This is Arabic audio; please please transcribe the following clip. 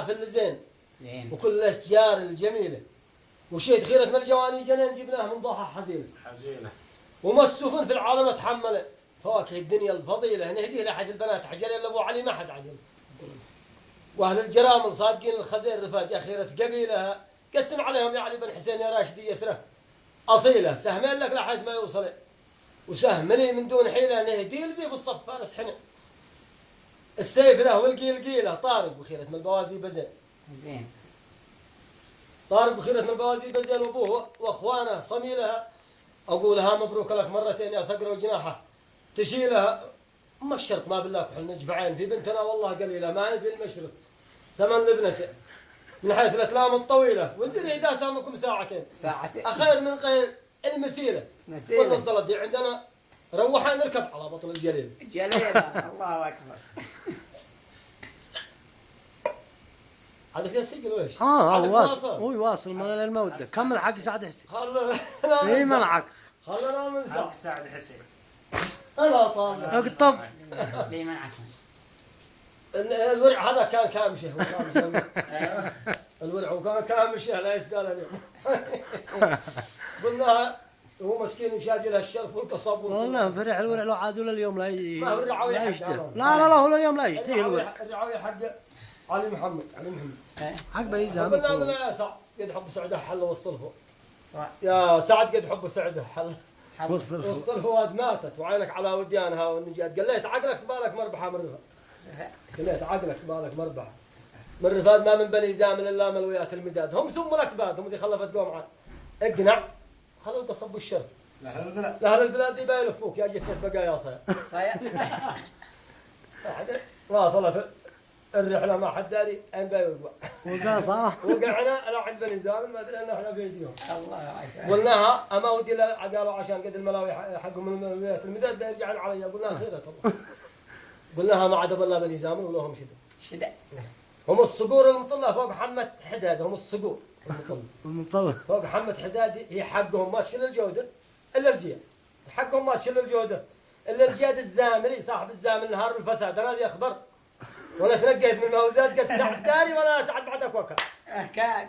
في الزين زين. وكل الاشجار الجميله، وشيت خيرة من الجواني جنين جبناه من ضحى حزينه. وما السفن في العالم تحمل فواكه الدنيا الفضيله، نهديه لاحد البنات حجر الا ابو علي ما حد عدل. واهل الجرامل صادقين الخزير رفات يا خيرة قبيلها، قسم عليهم يا علي بن حسين يا راشدي يسره اصيله، سهمين لك لحد ما يوصل، وسهم لي من دون حيله نهدي لذي بالصف فارس حنا. السيف له والقيل قيله طارق بخيرة من البوازي بزين. زين. طارق بخيرة من البوازي بزين وابوه واخوانه صميلها، اقولها مبروك لك مرتين يا صقر وجناحه تشيلها. ما الشرط ما بالله كحل نجبعين في بنتنا والله قليله ما هي في المشرق ثمن لبنته من حيث الاتلام الطويله، والدنيا اذا سامكم ساعتين اخير من غير المسيله. والنص دي عندنا روحنا نركب على بطن الجليل. الله اكبر. هذا فيها سجل ويش؟ هو يواصل من المودة. كمل حق سعد حسين. اي منعك. خلنا من حق سعد حسين. انا طالع. اقطب. ليه منعك؟ الورع هذا كان كامشه. الورع وكان كامشه لا يسدال اليوم. قلنا هو مسكين مشاجل الشرف والقصب. والله فرح الورع لو عاد ولا اليوم لا يجده. لا هو اليوم لا يجده الورع. الرعاوية حق علي محمد. حق بني زهم. قلنا يا سعد قد حب سعده حل وسط الفو. يا سعد قد حب سعده حل وسط الفواد ماتت وعينك على وديانها والنجات. قليت عقلك بالك مربحه من رفاد. قليت عقلك بالك مربحه من رفاد ما من بني زامن الا ملويات المداد. هم سم الاكباد هم اللي خلفت قوم عاد. اقنع خلوا تصبوا الشر. لاهل البلاد يبا يلفوك يا جثة بقايا صايا. واصلت الرحله ما حد داري ان بيوقع. وقع صح. وقعنا انا عند بني زامن ما ادري ان احنا في ايديهم. الله اكبر. قلناها اما ودي قالوا عشان قد الملاوي حقهم من ملويات المداد بيرجعون علي. قلنا خيرة الله. قلناها ما عاد بالله بني زامن ولهم شدة. هم الصقور المطلة فوق حمة حداد. هم الصقور المطلة فوق حمة حداد هي حقهم ما تشيل الجودة الا الجياد. حقهم ما تشيل الجودة الا الجياد. الزامري صاحب الزامن نهار الفساد انا ذي اخبر ولا تنقيت من الموزات قد سعد داري ولا سعد بعدك وكا. كان